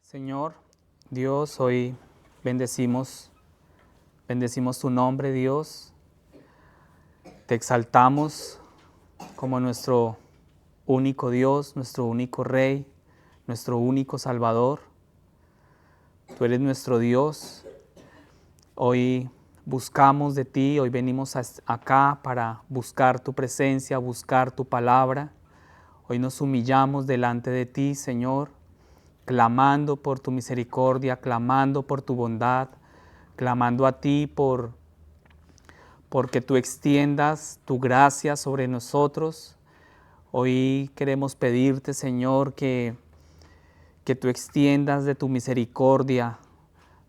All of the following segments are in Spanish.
Señor, Dios, hoy bendecimos tu nombre, Dios. Te exaltamos como nuestro único Dios, nuestro único Rey, nuestro único Salvador. Tú eres nuestro Dios. Hoy buscamos de ti, hoy venimos acá para buscar tu presencia, buscar tu palabra. Hoy nos humillamos delante de ti, Señor, clamando por tu misericordia, clamando por tu bondad, clamando a ti porque tú extiendas tu gracia sobre nosotros. Hoy queremos pedirte, Señor, que tú extiendas de tu misericordia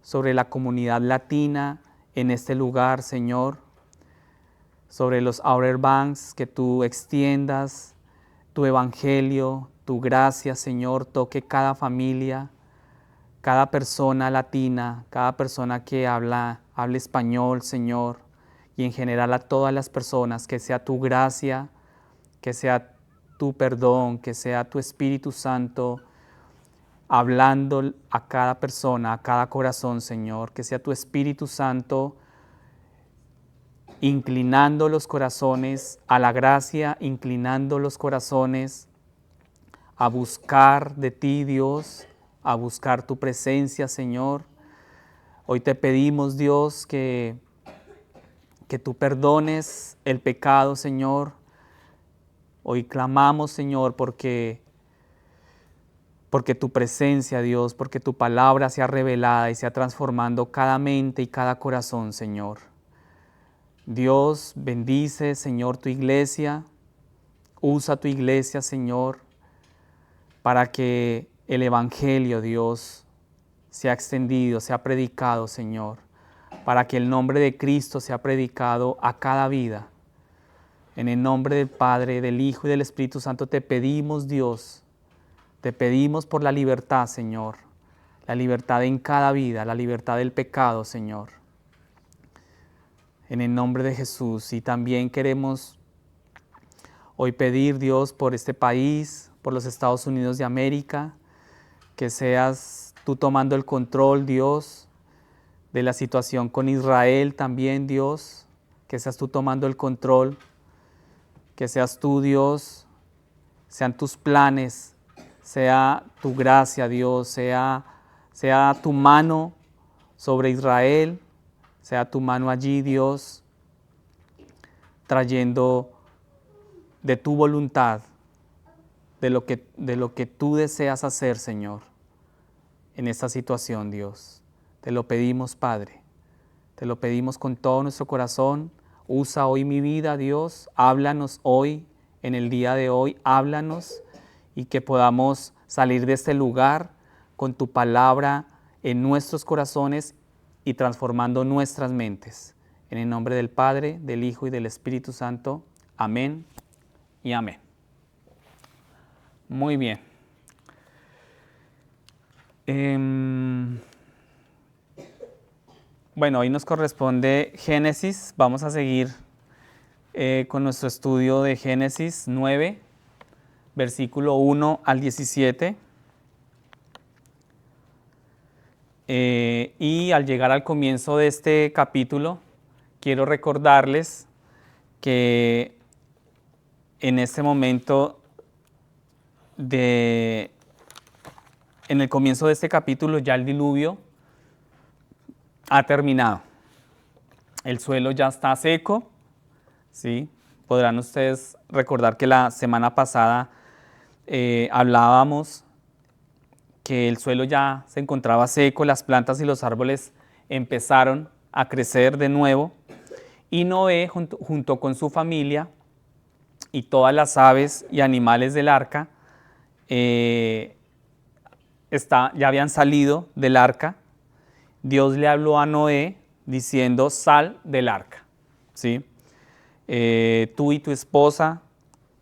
sobre la comunidad latina en este lugar, Señor, sobre los Outer Banks, que tú extiendas tu evangelio, tu gracia, Señor, toque cada familia, cada persona latina, cada persona que habla español, Señor, y en general a todas las personas, que sea tu gracia, que sea tu perdón, que sea tu Espíritu Santo hablando a cada persona, a cada corazón, Señor, que sea tu Espíritu Santo inclinando los corazones a la gracia, inclinando los corazones a buscar de ti, Dios, a buscar tu presencia, Señor. Hoy te pedimos, Dios, que tú perdones el pecado, Señor. Hoy clamamos, Señor, porque tu presencia, Dios, porque tu palabra sea revelada y sea transformando cada mente y cada corazón, Señor. Dios, bendice, Señor, tu iglesia. Usa tu iglesia, Señor, para que el evangelio, Dios, sea extendido, sea predicado, Señor, para que el nombre de Cristo sea predicado a cada vida. En el nombre del Padre, del Hijo y del Espíritu Santo te pedimos, Dios, te pedimos por la libertad, Señor, la libertad en cada vida, la libertad del pecado, Señor. En el nombre de Jesús. Y también queremos hoy pedir, Dios, por este país, por los Estados Unidos de América, que seas tú tomando el control, Dios, de la situación con Israel también, Dios, que seas tú tomando el control, que seas tú, Dios, sean tus planes, sea tu gracia, Dios, sea tu mano sobre Israel, sea tu mano allí, Dios, trayendo de tu voluntad, de lo que tú deseas hacer, Señor, en esta situación, Dios. Te lo pedimos, Padre, te lo pedimos con todo nuestro corazón. Usa hoy mi vida, Dios, háblanos hoy, en el día de hoy, háblanos y que podamos salir de este lugar con tu palabra en nuestros corazones y transformando nuestras mentes. En el nombre del Padre, del Hijo y del Espíritu Santo. Amén y amén. Muy bien. Bueno, hoy nos corresponde Génesis. Vamos a seguir con nuestro estudio de Génesis 9, versículo 1 al 17. Y al llegar al comienzo de este capítulo, quiero recordarles que en este momento, en el comienzo de este capítulo, ya el diluvio ha terminado. El suelo ya está seco, ¿sí? Podrán ustedes recordar que la semana pasada hablábamos que el suelo ya se encontraba seco, las plantas y los árboles empezaron a crecer de nuevo, y Noé junto con su familia y todas las aves y animales del arca ya habían salido del arca. Dios le habló a Noé diciendo: sal del arca, ¿sí? Tú y tu esposa,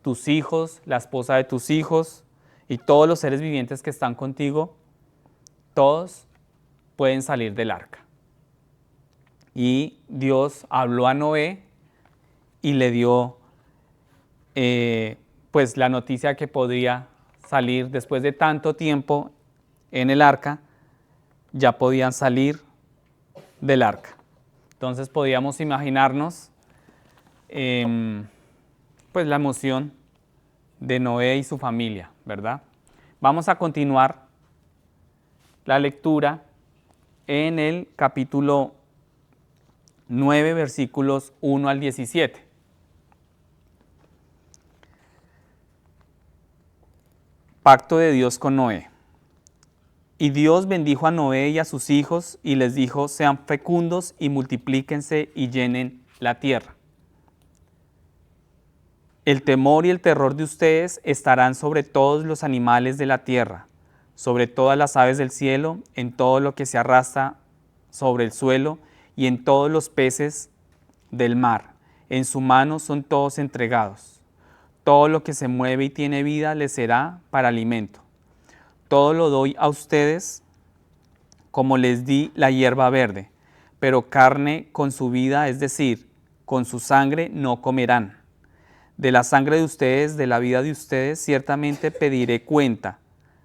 tus hijos, la esposa de tus hijos y todos los seres vivientes que están contigo, todos pueden salir del arca. Y Dios habló a Noé y le dio pues la noticia que podría salir después de tanto tiempo en el arca, ya podían salir del arca. Entonces podíamos imaginarnos pues la emoción de Noé y su familia, ¿verdad? Vamos a continuar la lectura en el capítulo 9, versículos 1 al 17. Pacto de Dios con Noé. Y Dios bendijo a Noé y a sus hijos y les dijo: sean fecundos y multiplíquense y llenen la tierra. El temor y el terror de ustedes estarán sobre todos los animales de la tierra, sobre todas las aves del cielo, en todo lo que se arrastra sobre el suelo y en todos los peces del mar. En su mano son todos entregados. Todo lo que se mueve y tiene vida les será para alimento. Todo lo doy a ustedes como les di la hierba verde, pero carne con su vida, es decir, con su sangre, no comerán. De la sangre de ustedes, de la vida de ustedes, ciertamente pediré cuenta.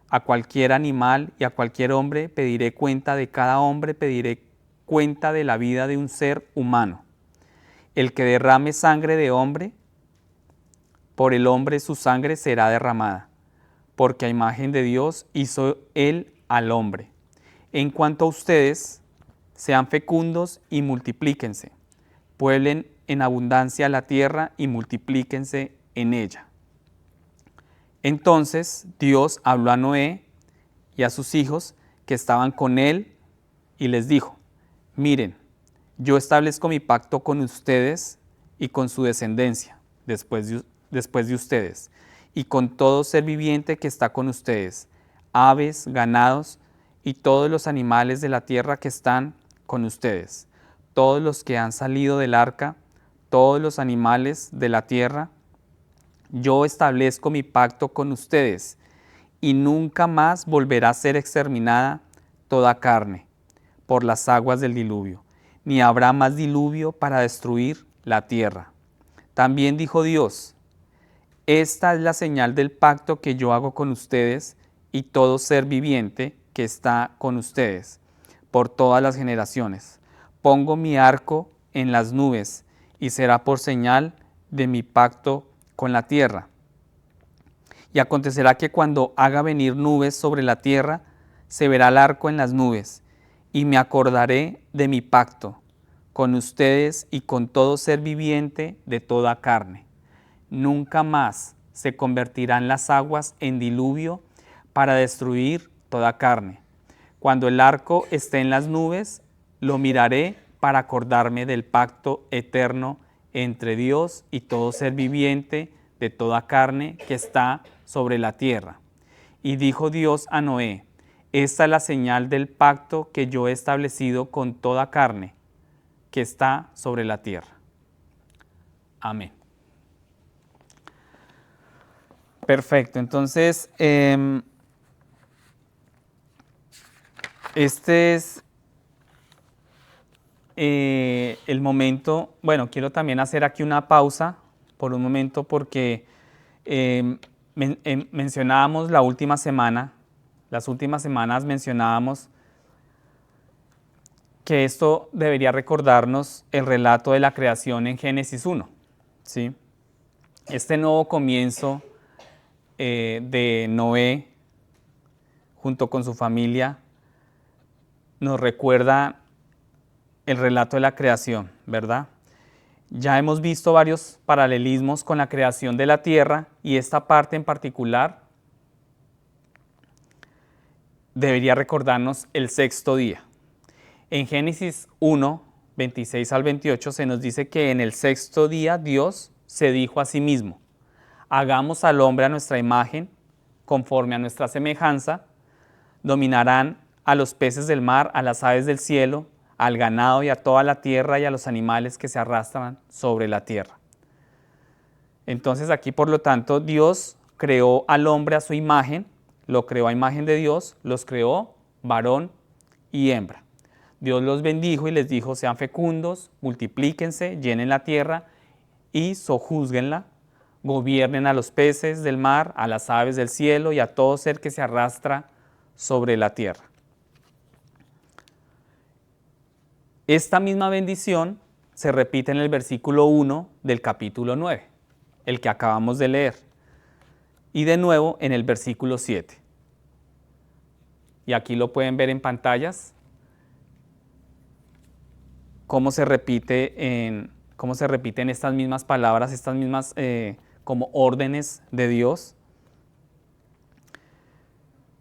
A cualquier animal y a cualquier hombre pediré cuenta, de cada hombre pediré cuenta de la vida de un ser humano. El que derrame sangre de hombre, por el hombre su sangre será derramada, porque a imagen de Dios hizo él al hombre. En cuanto a ustedes, sean fecundos y multiplíquense, pueblen en abundancia la tierra y multiplíquense en ella. Entonces Dios habló a Noé y a sus hijos que estaban con él y les dijo: miren, yo establezco mi pacto con ustedes y con su descendencia después de ustedes, y con todo ser viviente que está con ustedes, aves, ganados y todos los animales de la tierra que están con ustedes, todos los que han salido del arca, todos los animales de la tierra. Yo establezco mi pacto con ustedes, y nunca más volverá a ser exterminada toda carne por las aguas del diluvio, ni habrá más diluvio para destruir la tierra. También dijo Dios: esta es la señal del pacto que yo hago con ustedes y todo ser viviente que está con ustedes por todas las generaciones. Pongo mi arco en las nubes y será por señal de mi pacto con la tierra. Y acontecerá que cuando haga venir nubes sobre la tierra, se verá el arco en las nubes, y me acordaré de mi pacto con ustedes y con todo ser viviente de toda carne. Nunca más se convertirán las aguas en diluvio para destruir toda carne. Cuando el arco esté en las nubes, lo miraré para acordarme del pacto eterno entre Dios y todo ser viviente de toda carne que está sobre la tierra. Y dijo Dios a Noé: esta es la señal del pacto que yo he establecido con toda carne que está sobre la tierra. Amén. Perfecto, entonces este es el momento. Bueno, quiero también hacer aquí una pausa por un momento porque mencionábamos las últimas semanas mencionábamos que esto debería recordarnos el relato de la creación en Génesis 1, ¿sí? Este nuevo comienzo de Noé junto con su familia nos recuerda el relato de la creación, ¿verdad? Ya hemos visto varios paralelismos con la creación de la tierra, y esta parte en particular debería recordarnos el sexto día. En Génesis 1, 26 al 28 se nos dice que en el sexto día Dios se dijo a sí mismo: hagamos al hombre a nuestra imagen, conforme a nuestra semejanza, dominarán a los peces del mar, a las aves del cielo, al ganado y a toda la tierra y a los animales que se arrastran sobre la tierra. Entonces aquí, por lo tanto, Dios creó al hombre a su imagen, lo creó a imagen de Dios, los creó varón y hembra. Dios los bendijo y les dijo: sean fecundos, multiplíquense, llenen la tierra y sojúzguenla, gobiernen a los peces del mar, a las aves del cielo y a todo ser que se arrastra sobre la tierra. Esta misma bendición se repite en el versículo 1 del capítulo 9, el que acabamos de leer, y de nuevo en el versículo 7. Y aquí lo pueden ver en pantallas, cómo se repiten estas mismas palabras, estas mismas como órdenes de Dios.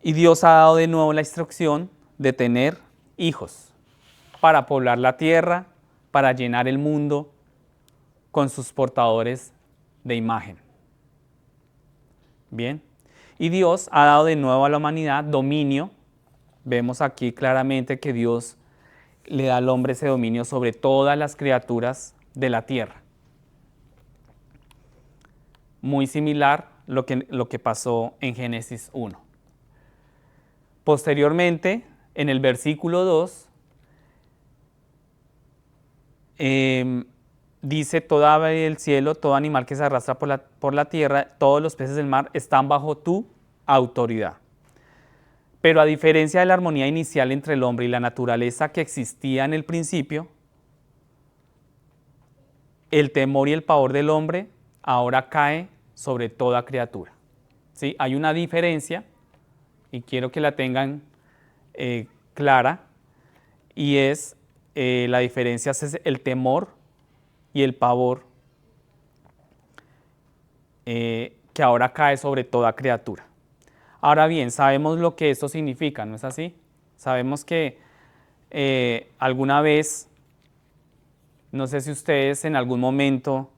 Y Dios ha dado de nuevo la instrucción de tener hijos para poblar la tierra, para llenar el mundo con sus portadores de imagen. Bien, y Dios ha dado de nuevo a la humanidad dominio. Vemos aquí claramente que Dios le da al hombre ese dominio sobre todas las criaturas de la tierra. Muy similar lo que pasó en Génesis 1. Posteriormente, en el versículo 2, dice: todo ave del cielo, todo animal que se arrastra por la tierra, todos los peces del mar están bajo tu autoridad. Pero a diferencia de la armonía inicial entre el hombre y la naturaleza que existía en el principio, el temor y el pavor del hombre ahora cae sobre toda criatura. ¿Sí? Hay una diferencia, y quiero que la tengan clara, y es la diferencia es el temor y el pavor que ahora cae sobre toda criatura. Ahora bien, sabemos lo que esto significa, ¿no es así? Sabemos que alguna vez, no sé si ustedes en algún momento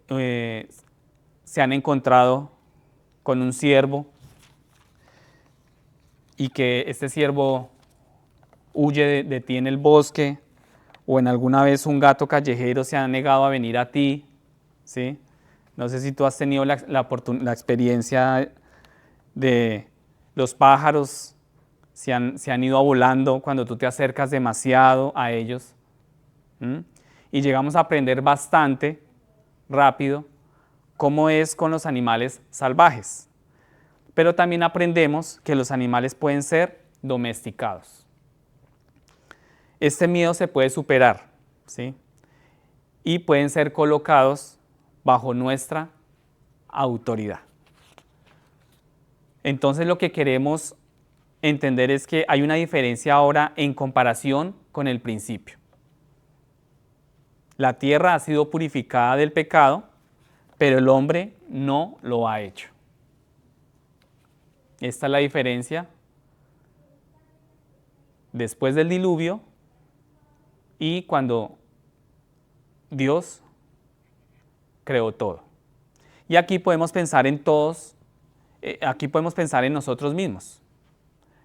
se han encontrado con un ciervo y que este ciervo huye de ti en el bosque, o en alguna vez un gato callejero se ha negado a venir a ti, ¿sí? No sé si tú has tenido la experiencia de los pájaros se han ido volando cuando tú te acercas demasiado a ellos. Y llegamos a aprender bastante rápido cómo es con los animales salvajes. Pero también aprendemos que los animales pueden ser domesticados. Este miedo se puede superar, ¿sí? Y pueden ser colocados bajo nuestra autoridad. Entonces lo que queremos entender es que hay una diferencia ahora en comparación con el principio. La tierra ha sido purificada del pecado, pero el hombre no lo ha hecho. Esta es la diferencia después del diluvio y cuando Dios creó todo. Y aquí podemos pensar en todos, aquí podemos pensar en nosotros mismos.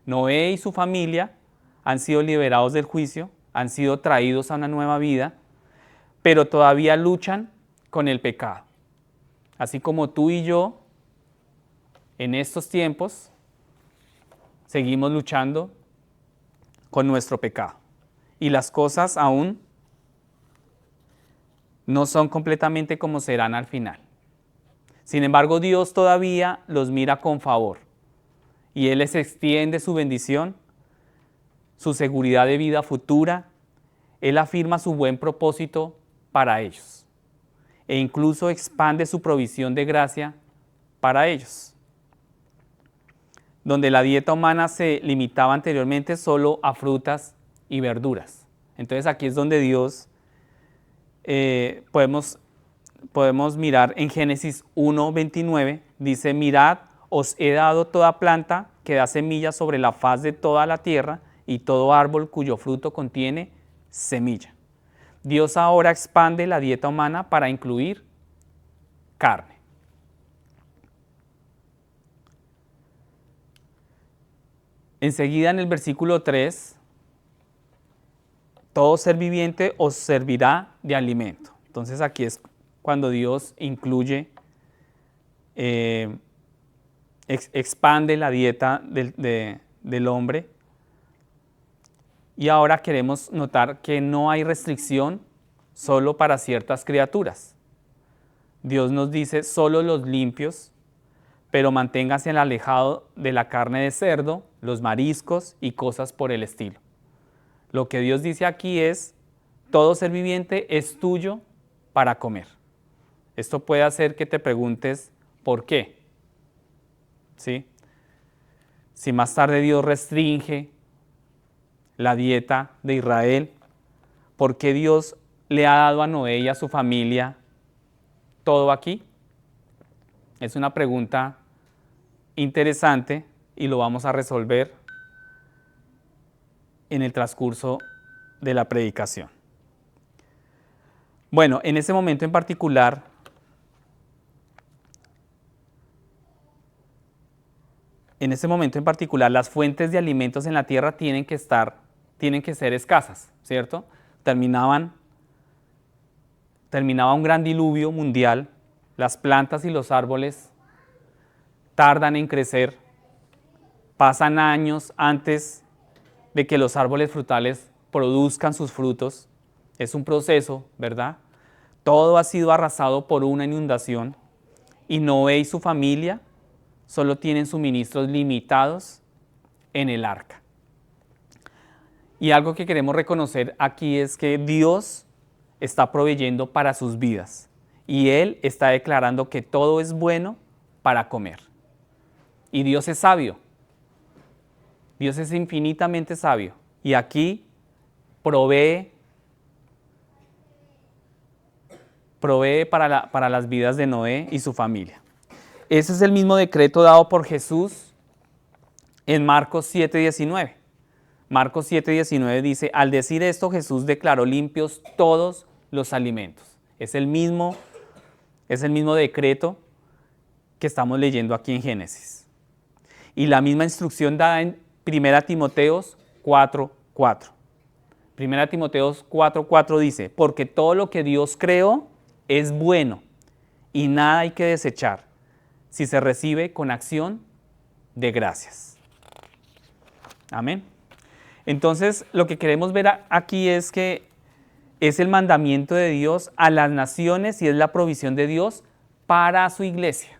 Noé y su familia han sido liberados del juicio, han sido traídos a una nueva vida, pero todavía luchan con el pecado. Así como tú y yo, en estos tiempos, seguimos luchando con nuestro pecado. Y las cosas aún no son completamente como serán al final. Sin embargo, Dios todavía los mira con favor y Él les extiende su bendición, su seguridad de vida futura. Él afirma su buen propósito para ellos e incluso expande su provisión de gracia para ellos. Donde la dieta humana se limitaba anteriormente solo a frutas y verduras. Entonces aquí es donde Dios podemos mirar en Génesis 1:29, dice: mirad, os he dado toda planta que da semilla sobre la faz de toda la tierra y todo árbol cuyo fruto contiene semilla. Dios ahora expande la dieta humana para incluir carne. Enseguida en el versículo 3, todo ser viviente os servirá de alimento. Entonces aquí es cuando Dios incluye, expande la dieta del hombre. Y ahora queremos notar que no hay restricción solo para ciertas criaturas. Dios nos dice: solo los limpios, pero manténgase alejado de la carne de cerdo, los mariscos y cosas por el estilo. Lo que Dios dice aquí es, todo ser viviente es tuyo para comer. Esto puede hacer que te preguntes, ¿por qué? ¿Sí? Si más tarde Dios restringe la dieta de Israel, ¿por qué Dios le ha dado a Noé y a su familia todo aquí? Es una pregunta interesante y lo vamos a resolver en el transcurso de la predicación. Bueno, en ese momento en particular, las fuentes de alimentos en la tierra tienen que ser escasas, ¿cierto? Terminaba un gran diluvio mundial, las plantas y los árboles tardan en crecer, pasan años antes de que los árboles frutales produzcan sus frutos. Es un proceso, ¿verdad? Todo ha sido arrasado por una inundación y Noé y su familia solo tienen suministros limitados en el arca. Y algo que queremos reconocer aquí es que Dios está proveyendo para sus vidas y Él está declarando que todo es bueno para comer. Y Dios es sabio. Dios es infinitamente sabio y aquí provee para las vidas de Noé y su familia. Ese es el mismo decreto dado por Jesús en Marcos 7:19. Marcos 7:19 dice, al decir esto Jesús declaró limpios todos los alimentos. Es el mismo decreto que estamos leyendo aquí en Génesis. Y la misma instrucción dada en 1 Timoteos 4:4. 1 Timoteos 4:4 dice, porque todo lo que Dios creó es bueno y nada hay que desechar si se recibe con acción de gracias. Amén. Entonces, lo que queremos ver aquí es que es el mandamiento de Dios a las naciones y es la provisión de Dios para su iglesia.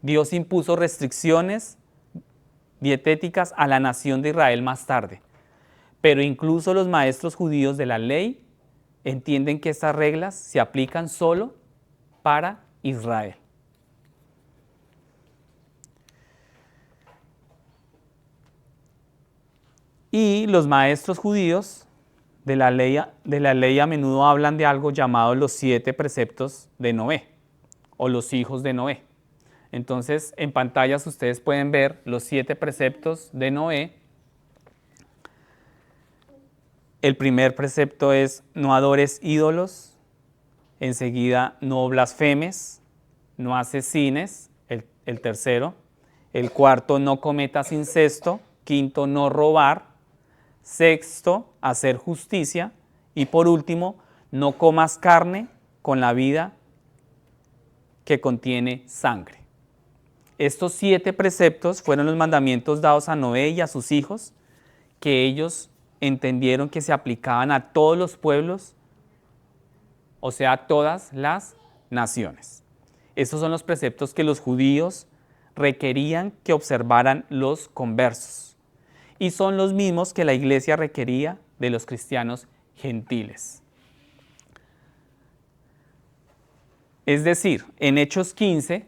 Dios impuso restricciones dietéticas a la nación de Israel más tarde, pero incluso los maestros judíos de la ley entienden que estas reglas se aplican solo para Israel. Y los maestros judíos de la ley a menudo hablan de algo llamado los 7 preceptos de Noé o los hijos de Noé. Entonces, en pantallas ustedes pueden ver los 7 preceptos de Noé. El primer precepto es no adores ídolos, enseguida no blasfemes, no asesines, el tercero. El cuarto, no cometas incesto. Quinto, no robar. Sexto, hacer justicia. Y por último, no comas carne con la vida que contiene sangre. Estos 7 preceptos fueron los mandamientos dados a Noé y a sus hijos, que ellos entendieron que se aplicaban a todos los pueblos, o sea, a todas las naciones. Estos son los preceptos que los judíos requerían que observaran los conversos. Y son los mismos que la iglesia requería de los cristianos gentiles. Es decir, en Hechos 15,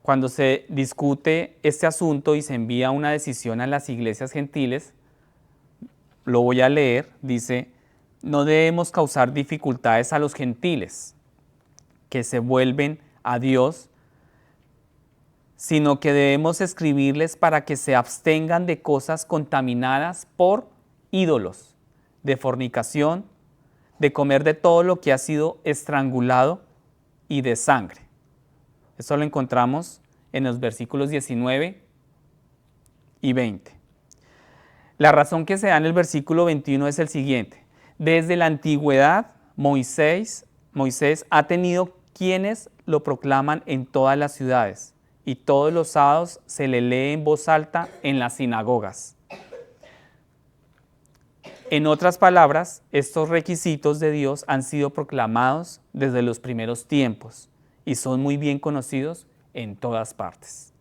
cuando se discute este asunto y se envía una decisión a las iglesias gentiles, lo voy a leer, dice, no debemos causar dificultades a los gentiles que se vuelven a Dios, sino que debemos escribirles para que se abstengan de cosas contaminadas por ídolos, de fornicación, de comer de todo lo que ha sido estrangulado y de sangre. Eso lo encontramos en los versículos 19 y 20. La razón que se da en el versículo 21 es el siguiente. Desde la antigüedad, Moisés ha tenido quienes lo proclaman en todas las ciudades y todos los sábados se le lee en voz alta en las sinagogas. En otras palabras, estos requisitos de Dios han sido proclamados desde los primeros tiempos y son muy bien conocidos en todas partes.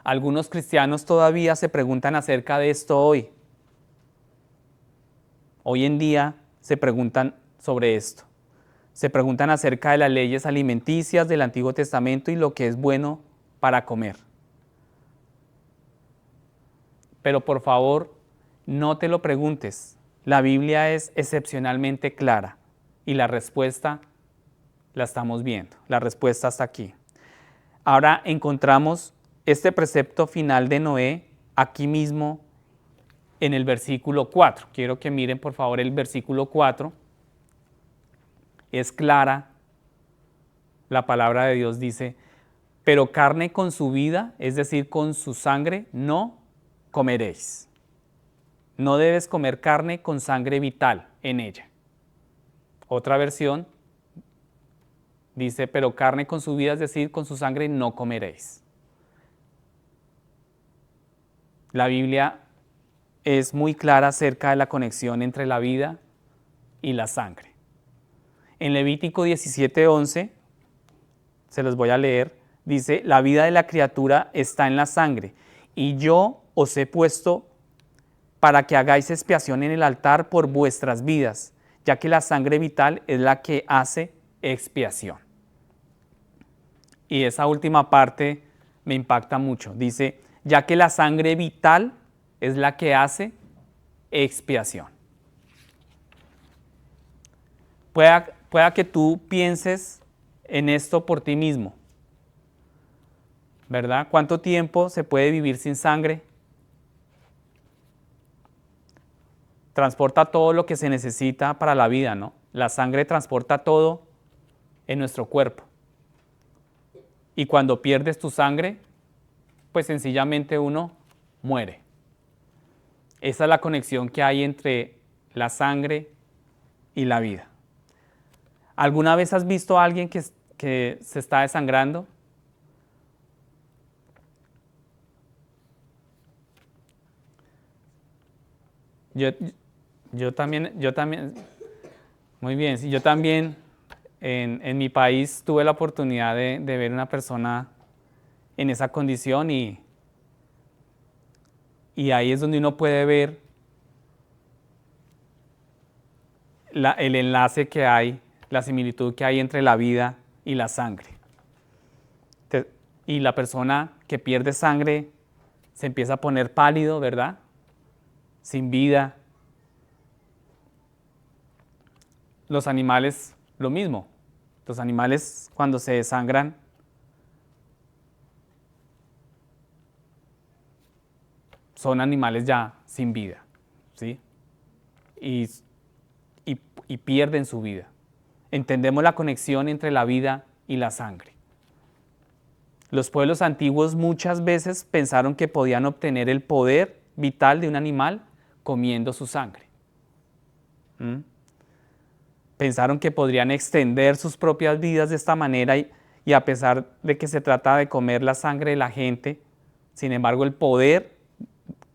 Algunos cristianos todavía se preguntan acerca de esto hoy. hoy en día se preguntan sobre esto. Se preguntan acerca de las leyes alimenticias del Antiguo Testamento y lo que es bueno para comer. Pero por favor, no te lo preguntes. La Biblia es excepcionalmente clara y la respuesta la estamos viendo. La respuesta está aquí. Ahora encontramos este precepto final de Noé aquí mismo en el versículo 4. Quiero que miren por favor el versículo 4. Es clara. La palabra de Dios dice, pero carne con su vida, es decir, con su sangre, no comeréis. No debes comer carne con sangre vital en ella. Otra versión dice, pero carne con su vida, es decir, con su sangre, no comeréis. La Biblia es muy clara acerca de la conexión entre la vida y la sangre. En Levítico 17:11, se los voy a leer, dice, la vida de la criatura está en la sangre, y yo os he puesto para que hagáis expiación en el altar por vuestras vidas, ya que la sangre vital es la que hace expiación. Y esa última parte me impacta mucho. Dice, ya que la sangre vital es la que hace expiación. Pueda que tú pienses en esto por ti mismo, ¿verdad? ¿Cuánto tiempo se puede vivir sin sangre? Transporta todo lo que se necesita para la vida, ¿no? La sangre transporta todo en nuestro cuerpo. Y cuando pierdes tu sangre, pues sencillamente uno muere. Esa es la conexión que hay entre la sangre y la vida. ¿Alguna vez has visto a alguien que se está desangrando? Yo también, muy bien, sí, yo también en mi país tuve la oportunidad de ver una persona en esa condición y ahí es donde uno puede ver el enlace que hay, la similitud que hay entre la vida y la sangre. Y la persona que pierde sangre se empieza a poner pálido, ¿verdad? Sin vida. Los animales, lo mismo. Los animales cuando se desangran, son animales ya sin vida, ¿sí? Y pierden su vida. Entendemos la conexión entre la vida y la sangre. Los pueblos antiguos muchas veces pensaron que podían obtener el poder vital de un animal comiendo su sangre. Pensaron que podrían extender sus propias vidas de esta manera y a pesar de que se trata de comer la sangre de la gente, sin embargo el poder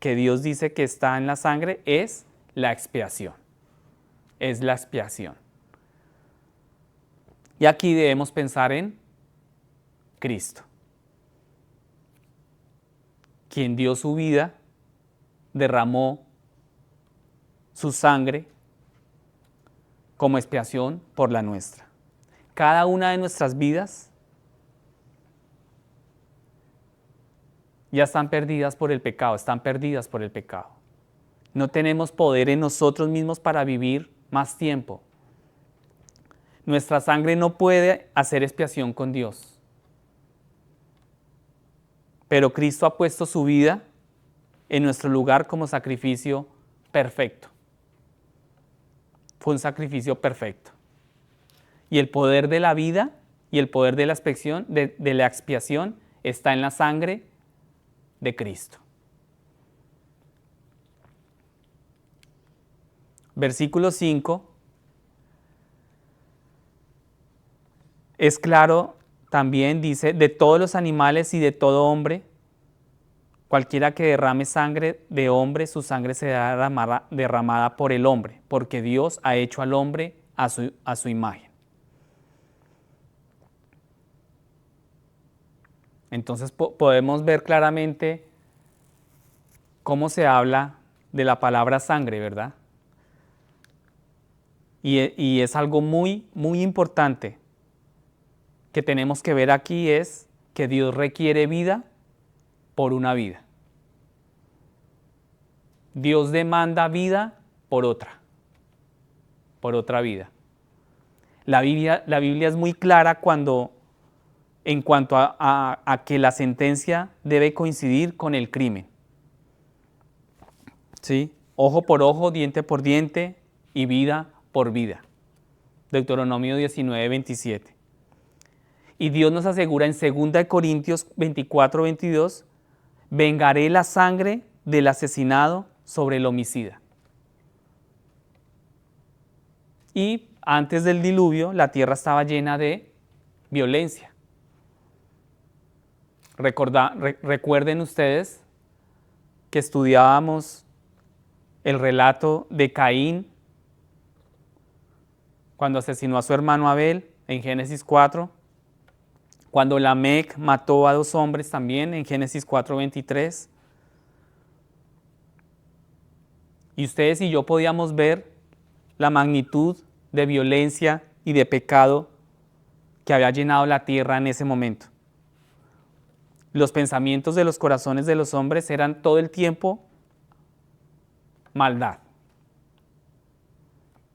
que Dios dice que está en la sangre es la expiación. Es la expiación. Y aquí debemos pensar en Cristo, quien dio su vida, derramó su sangre como expiación por la nuestra. Cada una de nuestras vidas ya están perdidas por el pecado, están perdidas por el pecado. No tenemos poder en nosotros mismos para vivir más tiempo. Nuestra sangre no puede hacer expiación con Dios. Pero Cristo ha puesto su vida en nuestro lugar como sacrificio perfecto. Fue un sacrificio perfecto. Y el poder de la vida y el poder de la expiación está en la sangre de Cristo. Versículo 5 es claro también, dice, de todos los animales y de todo hombre, cualquiera que derrame sangre de hombre, su sangre será derramada por el hombre, porque Dios ha hecho al hombre a su imagen. Entonces podemos ver claramente cómo se habla de la palabra sangre, ¿verdad? Y es algo muy, muy importante que tenemos que ver aquí, es que Dios requiere vida por una vida. Dios demanda vida por otra vida. La Biblia es muy clara en cuanto a que la sentencia debe coincidir con el crimen. ¿Sí? Ojo por ojo, diente por diente y vida por vida. Deuteronomio 19:27. Y Dios nos asegura en 2 Corintios 24:22, vengaré la sangre del asesinado sobre el homicida. Y antes del diluvio, la tierra estaba llena de violencia. Recuerden ustedes que estudiábamos el relato de Caín cuando asesinó a su hermano Abel en Génesis 4, cuando Lamec mató a 2 hombres también en Génesis 4:23. Y ustedes y yo podíamos ver la magnitud de violencia y de pecado que había llenado la tierra en ese momento. Los pensamientos de los corazones de los hombres eran todo el tiempo maldad.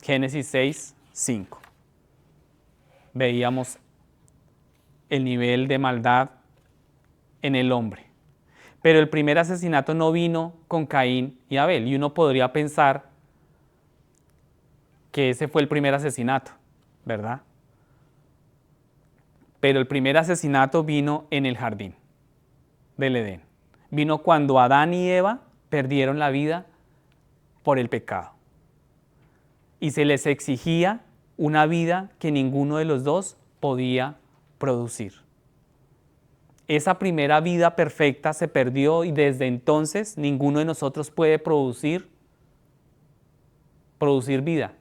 Génesis 6:5. Veíamos el nivel de maldad en el hombre. Pero el primer asesinato no vino con Caín y Abel, y uno podría pensar que ese fue el primer asesinato, ¿verdad? Pero el primer asesinato vino en el jardín del Edén. Vino cuando Adán y Eva perdieron la vida por el pecado. Y se les exigía una vida que ninguno de los dos podía producir. Esa primera vida perfecta se perdió y desde entonces ninguno de nosotros puede producir vida.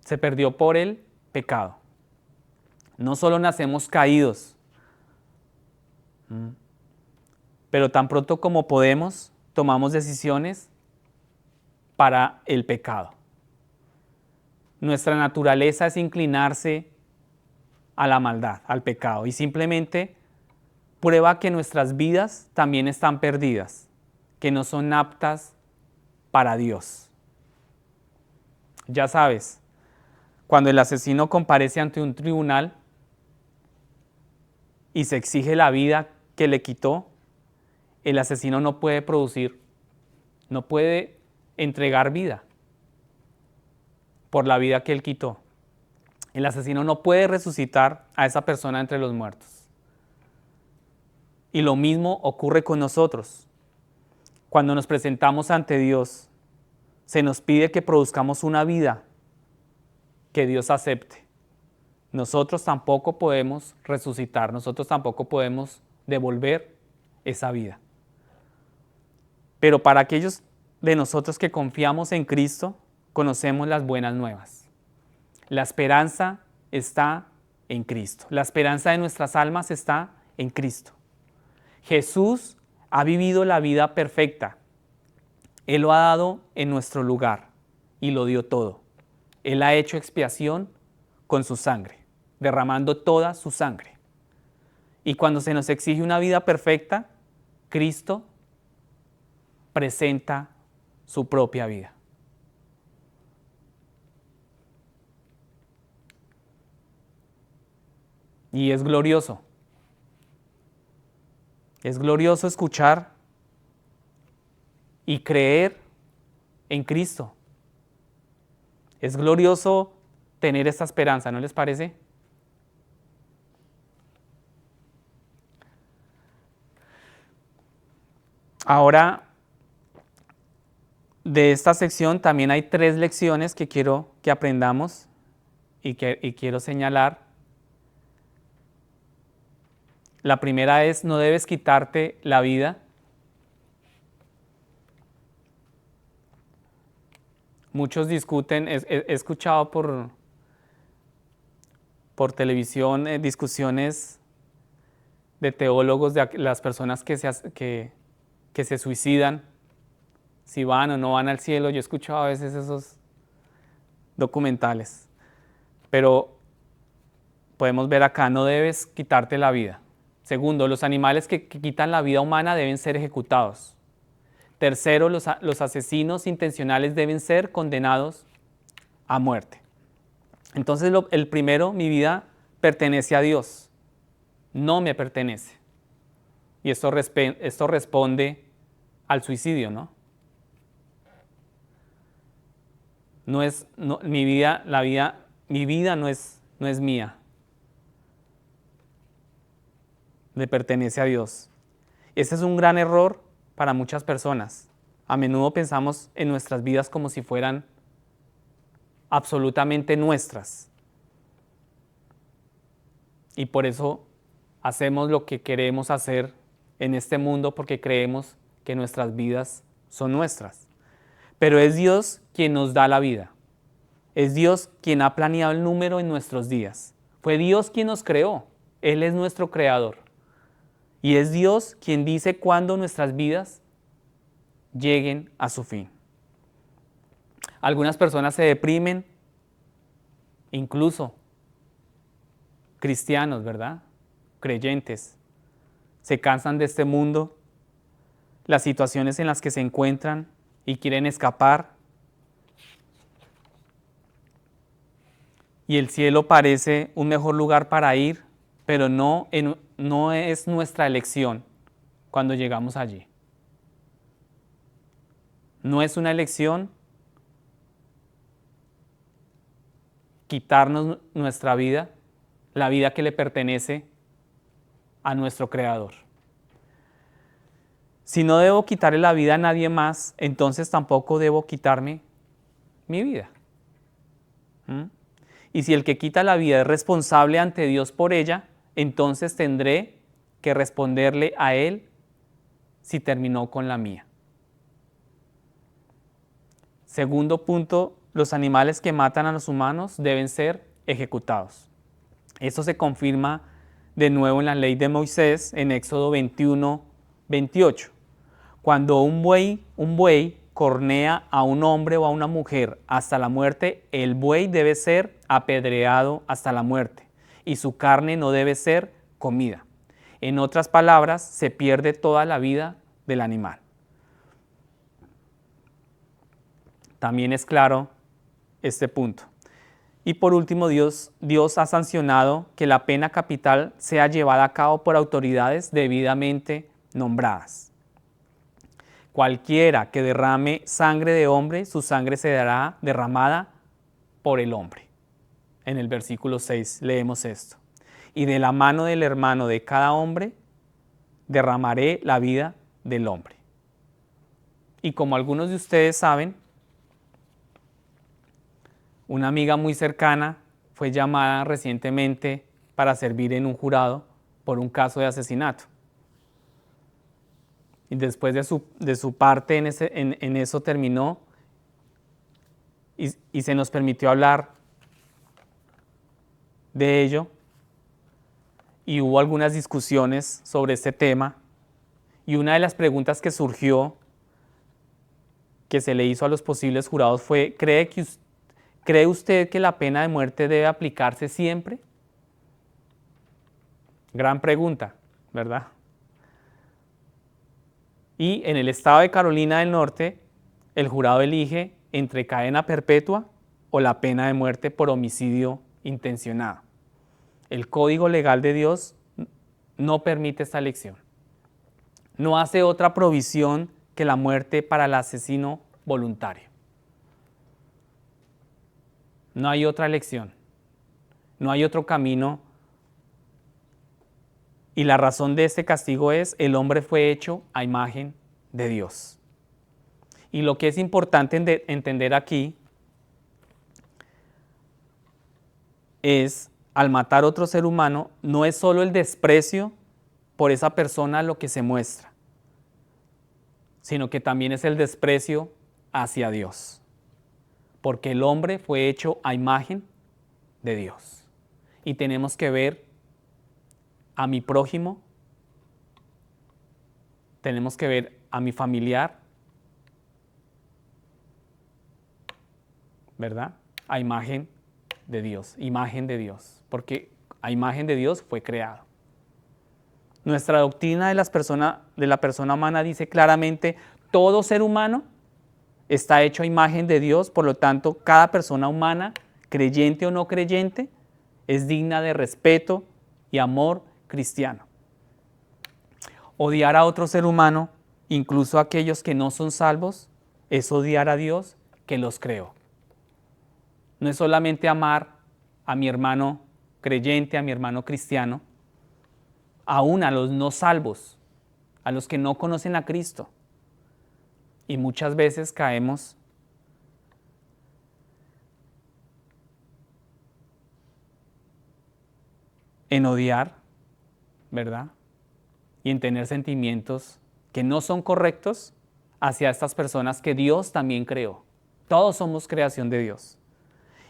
Se perdió por el pecado. No solo nacemos caídos, pero tan pronto como podemos, tomamos decisiones para el pecado. Nuestra naturaleza es inclinarse a la maldad, al pecado, y simplemente prueba que nuestras vidas también están perdidas, que no son aptas para Dios. Ya sabes, cuando el asesino comparece ante un tribunal y se exige la vida que le quitó, el asesino no puede producir, no puede entregar vida por la vida que él quitó. El asesino no puede resucitar a esa persona entre los muertos. Y lo mismo ocurre con nosotros. Cuando nos presentamos ante Dios, se nos pide que produzcamos una vida que Dios acepte. Nosotros tampoco podemos resucitar, nosotros tampoco podemos devolver esa vida. Pero para aquellos de nosotros que confiamos en Cristo, conocemos las buenas nuevas. La esperanza está en Cristo. La esperanza de nuestras almas está en Cristo. Jesús ha vivido la vida perfecta. Él lo ha dado en nuestro lugar y lo dio todo. Él ha hecho expiación con su sangre, derramando toda su sangre. Y cuando se nos exige una vida perfecta, Cristo presenta su propia vida. Y es glorioso. Es glorioso escuchar y creer en Cristo. Es glorioso tener esta esperanza, ¿no les parece? Ahora, de esta sección también hay 3 lecciones que quiero que aprendamos y quiero señalar. La primera es: no debes quitarte la vida. Muchos discuten, he escuchado por televisión discusiones de teólogos de las personas que se suicidan, si van o no van al cielo. Yo he escuchado a veces documentales. Pero podemos ver acá, no debes quitarte la vida. Segundo, los animales que quitan la vida humana deben ser ejecutados. Tercero, los asesinos intencionales deben ser condenados a muerte. Entonces, el primero, mi vida pertenece a Dios, no me pertenece. Y esto responde al suicidio, ¿no? Mi vida no es mía, le pertenece a Dios. Ese es un gran error para muchas personas. A menudo pensamos en nuestras vidas como si fueran absolutamente nuestras. Y por eso hacemos lo que queremos hacer en este mundo porque creemos que nuestras vidas son nuestras. Pero es Dios quien nos da la vida. Es Dios quien ha planeado el número en nuestros días. Fue Dios quien nos creó. Él es nuestro creador. Y es Dios quien dice cuándo nuestras vidas lleguen a su fin. Algunas personas se deprimen, incluso cristianos, ¿verdad? Creyentes. Se cansan de este mundo, las situaciones en las que se encuentran y quieren escapar. Y el cielo parece un mejor lugar para ir, pero no es nuestra elección cuando llegamos allí. No es una elección quitarnos nuestra vida, la vida que le pertenece a nuestro Creador. Si no debo quitarle la vida a nadie más, entonces tampoco debo quitarme mi vida. Y si el que quita la vida es responsable ante Dios por ella, entonces tendré que responderle a Él si terminó con la mía. Segundo punto, los animales que matan a los humanos deben ser ejecutados. Esto se confirma de nuevo en la ley de Moisés en Éxodo 21, 28. Cuando un buey cornea a un hombre o a una mujer hasta la muerte, el buey debe ser apedreado hasta la muerte y su carne no debe ser comida. En otras palabras, se pierde toda la vida del animal. También es claro este punto. Y por último, Dios ha sancionado que la pena capital sea llevada a cabo por autoridades debidamente nombradas. Cualquiera que derrame sangre de hombre, su sangre será derramada por el hombre. En el versículo 6 leemos esto. Y de la mano del hermano de cada hombre derramaré la vida del hombre. Y como algunos de ustedes saben, una amiga muy cercana fue llamada recientemente para servir en un jurado por un caso de asesinato. Y después de su parte en eso terminó y se nos permitió hablar de ello. Y hubo algunas discusiones sobre este tema. Y una de las preguntas que surgió, que se le hizo a los posibles jurados fue, ¿cree usted que la pena de muerte debe aplicarse siempre? Gran pregunta, ¿verdad? Y en el estado de Carolina del Norte, el jurado elige entre cadena perpetua o la pena de muerte por homicidio intencionado. El Código Legal de Dios no permite esta elección. No hace otra provisión que la muerte para el asesino voluntario. No hay otra elección. No hay otro camino. Y la razón de este castigo es: el hombre fue hecho a imagen de Dios. Y lo que es importante entender aquí es, al matar otro ser humano, no es solo el desprecio por esa persona lo que se muestra, sino que también es el desprecio hacia Dios. Porque el hombre fue hecho a imagen de Dios. Y tenemos que ver a mi prójimo, tenemos que ver a mi familiar, ¿verdad? a imagen de Dios, porque a imagen de Dios fue creado. Nuestra doctrina de la persona humana dice claramente, todo ser humano está hecho a imagen de Dios, por lo tanto, cada persona humana, creyente o no creyente, es digna de respeto y amor cristiano. Odiar a otro ser humano, incluso a aquellos que no son salvos, es odiar a Dios que los creó. No es solamente amar a mi hermano creyente, a mi hermano cristiano, aún a los no salvos, a los que no conocen a Cristo. Y muchas veces caemos en odiar, ¿verdad? Y en tener sentimientos que no son correctos hacia estas personas que Dios también creó. Todos somos creación de Dios.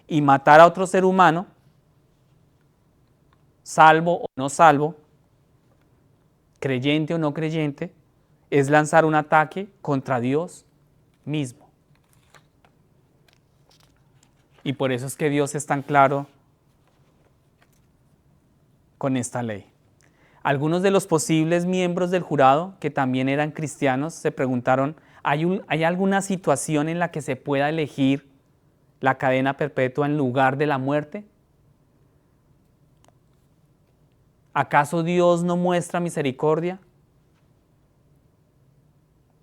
Y matar a otro ser humano, salvo o no salvo, creyente o no creyente, es lanzar un ataque contra Dios mismo. Y por eso es que Dios es tan claro con esta ley. Algunos de los posibles miembros del jurado, que también eran cristianos, se preguntaron, ¿hay alguna situación en la que se pueda elegir la cadena perpetua en lugar de la muerte? ¿Acaso Dios no muestra misericordia?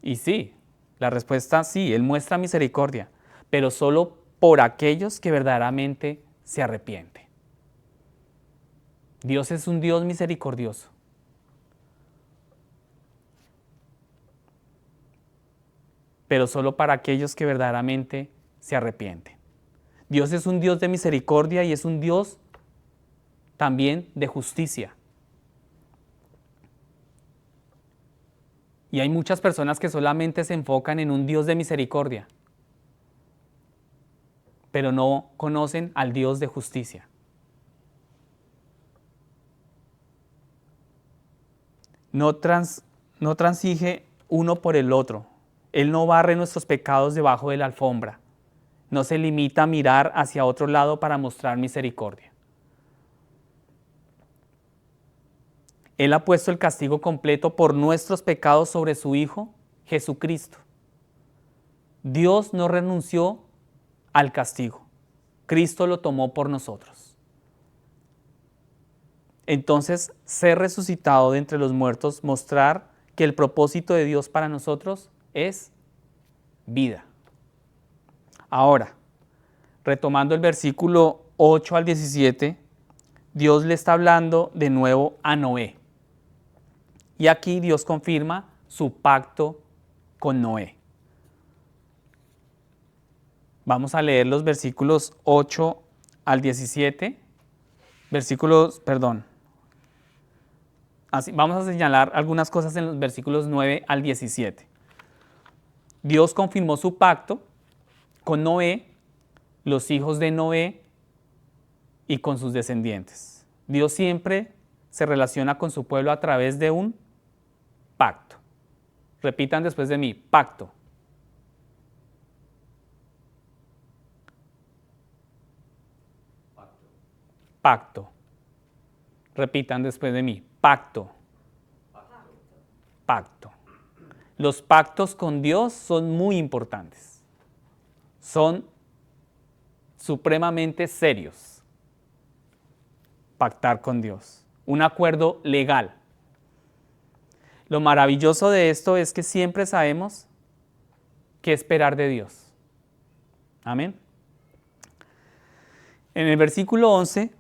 Y sí, la respuesta sí, Él muestra misericordia, pero solo por aquellos que verdaderamente se arrepienten. Dios es un Dios misericordioso. Pero solo para aquellos que verdaderamente se arrepienten. Dios es un Dios de misericordia y es un Dios también de justicia. Y hay muchas personas que solamente se enfocan en un Dios de misericordia, pero no conocen al Dios de justicia. No transige uno por el otro. Él no barre nuestros pecados debajo de la alfombra. No se limita a mirar hacia otro lado para mostrar misericordia. Él ha puesto el castigo completo por nuestros pecados sobre su Hijo, Jesucristo. Dios no renunció al castigo. Cristo lo tomó por nosotros. Entonces, ser resucitado de entre los muertos, mostrar que el propósito de Dios para nosotros es vida. Ahora, retomando el versículo 8 al 17, Dios le está hablando de nuevo a Noé. Y aquí Dios confirma su pacto con Noé. Vamos a leer los versículos 8 al 17. Vamos a señalar algunas cosas en los versículos 9 al 17. Dios confirmó su pacto con Noé, los hijos de Noé y con sus descendientes. Dios siempre se relaciona con su pueblo a través de un pacto. Repitan después de mí, pacto. Pacto. Repitan después de mí, pacto. Pacto. Los pactos con Dios son muy importantes. Son supremamente serios. Pactar con Dios. Un acuerdo legal. Lo maravilloso de esto es que siempre sabemos qué esperar de Dios. Amén. En el versículo 11,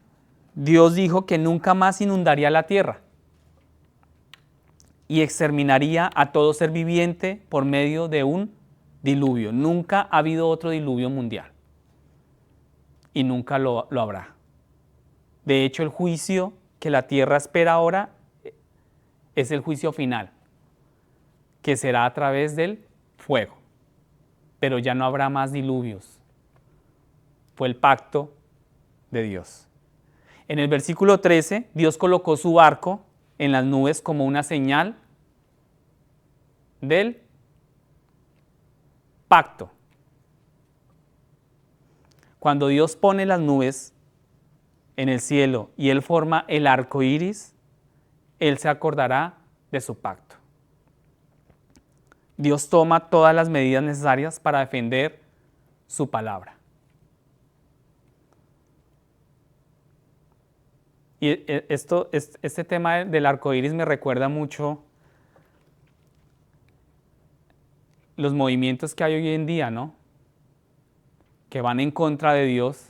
Dios dijo que nunca más inundaría la tierra y exterminaría a todo ser viviente por medio de un diluvio. Nunca ha habido otro diluvio mundial y nunca lo habrá. De hecho, el juicio que la tierra espera ahora es el juicio final, que será a través del fuego. Pero ya no habrá más diluvios. Fue el pacto de Dios. En el versículo 13, Dios colocó su arco en las nubes como una señal del pacto. Cuando Dios pone las nubes en el cielo y Él forma el arco iris, Él se acordará de su pacto. Dios toma todas las medidas necesarias para defender su palabra. Y este tema del arco iris me recuerda mucho los movimientos que hay hoy en día, ¿no? Que van en contra de Dios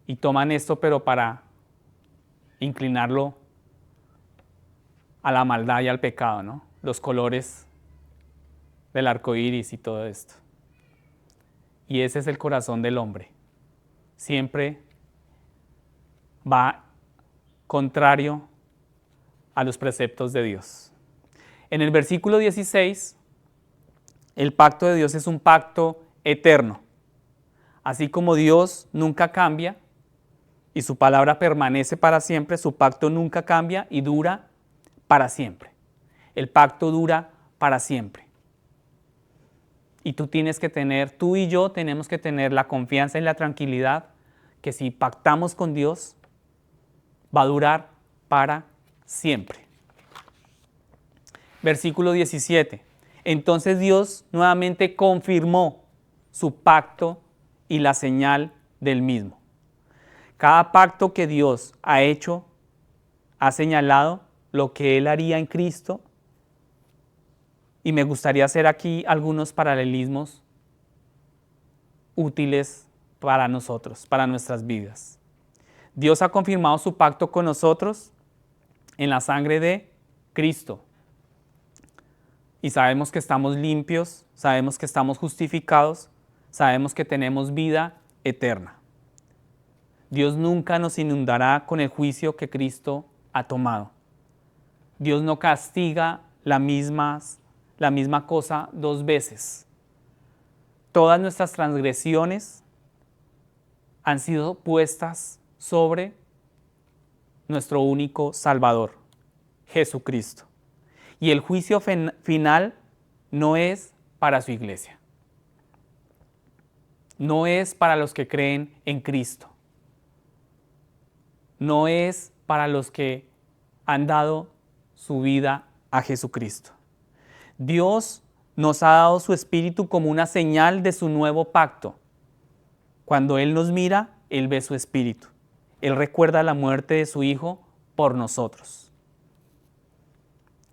y toman esto, pero para inclinarlo a la maldad y al pecado, ¿no? Los colores del arco iris y todo esto. Y ese es el corazón del hombre. Siempre va contrario a los preceptos de Dios. En el versículo 16, el pacto de Dios es un pacto eterno. Así como Dios nunca cambia y su palabra permanece para siempre, su pacto nunca cambia y dura para siempre. El pacto dura para siempre. Y tú y yo tenemos que tener la confianza y la tranquilidad que si pactamos con Dios, va a durar para siempre. Versículo 17. Entonces Dios nuevamente confirmó su pacto y la señal del mismo. Cada pacto que Dios ha hecho, ha señalado lo que Él haría en Cristo. Y me gustaría hacer aquí algunos paralelismos útiles para nosotros, para nuestras vidas. Dios ha confirmado su pacto con nosotros en la sangre de Cristo. Y sabemos que estamos limpios, sabemos que estamos justificados, sabemos que tenemos vida eterna. Dios nunca nos inundará con el juicio que Cristo ha tomado. Dios no castiga la misma cosa dos veces. Todas nuestras transgresiones han sido puestas sobre nuestro único Salvador, Jesucristo. Y el juicio final no es para su iglesia. No es para los que creen en Cristo. No es para los que han dado su vida a Jesucristo. Dios nos ha dado su Espíritu como una señal de su nuevo pacto. Cuando Él nos mira, Él ve su Espíritu. Él recuerda la muerte de su Hijo por nosotros.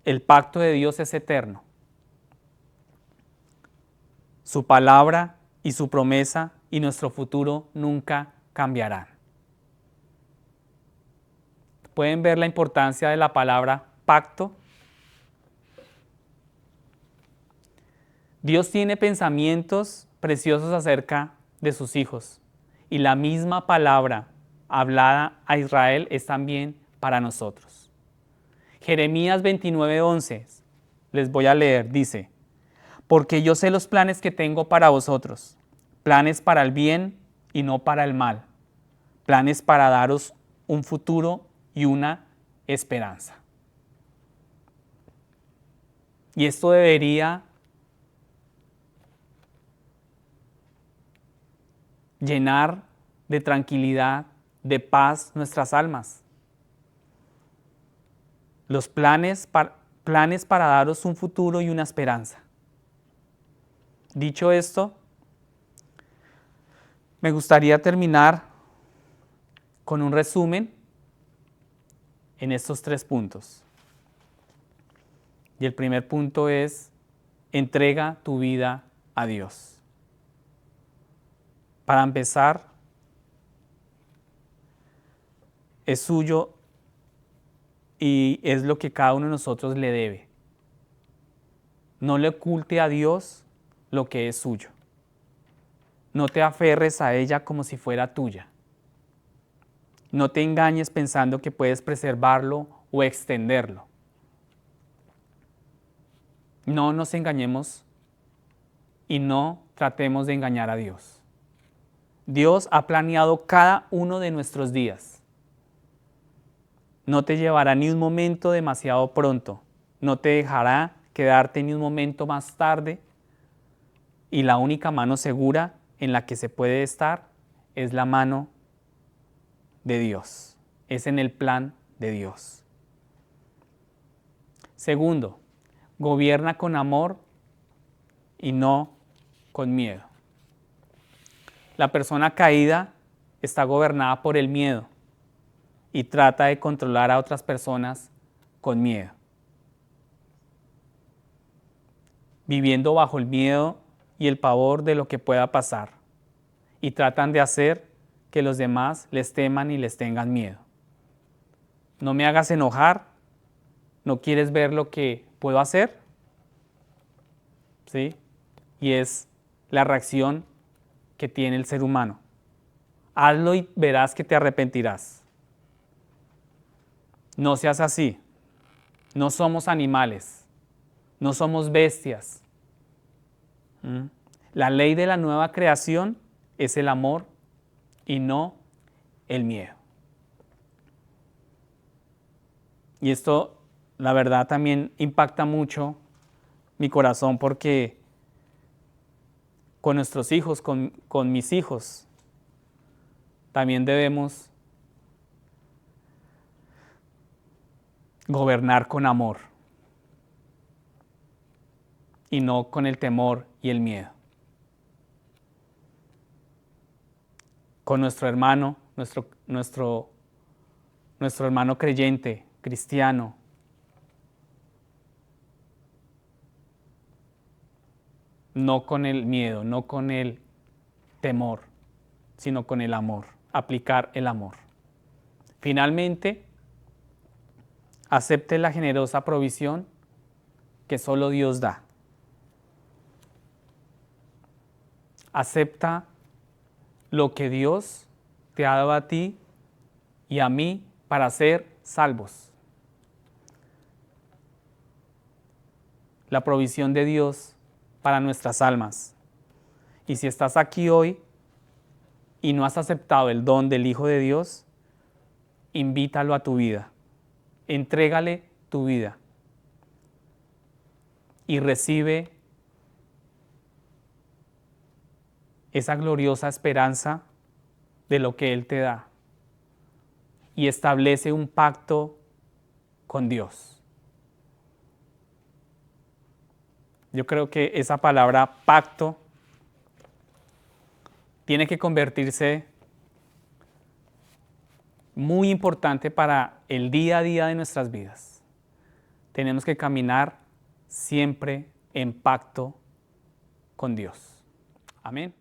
El pacto de Dios es eterno. Su palabra y su promesa y nuestro futuro nunca cambiarán. ¿Pueden ver la importancia de la palabra pacto? Dios tiene pensamientos preciosos acerca de sus hijos y la misma palabra hablada a Israel es también para nosotros. Jeremías 29:11, les voy a leer, dice: porque yo sé los planes que tengo para vosotros, planes para el bien y no para el mal, planes para daros un futuro y una esperanza. Y esto debería llenar de tranquilidad, de paz nuestras almas. Los planes para daros un futuro y una esperanza. Dicho esto, me gustaría terminar con un resumen en estos 3 puntos. Y el primer punto es: entrega tu vida a Dios. Para empezar, es suyo y es lo que cada uno de nosotros le debe. No le oculte a Dios lo que es suyo. No te aferres a ella como si fuera tuya. No te engañes pensando que puedes preservarlo o extenderlo. No nos engañemos y no tratemos de engañar a Dios. Dios ha planeado cada uno de nuestros días. No te llevará ni un momento demasiado pronto. No te dejará quedarte ni un momento más tarde. Y la única mano segura en la que se puede estar es la mano de Dios, es en el plan de Dios. Segundo, gobierna con amor y no con miedo. La persona caída está gobernada por el miedo y trata de controlar a otras personas con miedo. Viviendo bajo el miedo y el pavor de lo que pueda pasar, y tratan de hacer que los demás les teman y les tengan miedo. No me hagas enojar, ¿no quieres ver lo que puedo hacer? ¿Sí? Y es la reacción que tiene el ser humano. Hazlo y verás que te arrepentirás. No seas así. No somos animales, no somos bestias. La ley de la nueva creación es el amor y no el miedo. Y esto, la verdad, también impacta mucho mi corazón porque con nuestros hijos, con mis hijos, también debemos gobernar con amor y no con el temor y el miedo. Con nuestro hermano, nuestro hermano creyente, cristiano, no con el miedo, no con el temor, sino con el amor, aplicar el amor. Finalmente, acepte la generosa provisión que solo Dios da. Acepta lo que Dios te ha dado a ti y a mí para ser salvos. La provisión de Dios para nuestras almas. Y si estás aquí hoy y no has aceptado el don del Hijo de Dios, invítalo a tu vida. Entrégale tu vida. Y recibe esa gloriosa esperanza de lo que Él te da. Y establece un pacto con Dios. Yo creo que esa palabra pacto tiene que convertirse muy importante para el día a día de nuestras vidas. Tenemos que caminar siempre en pacto con Dios. Amén.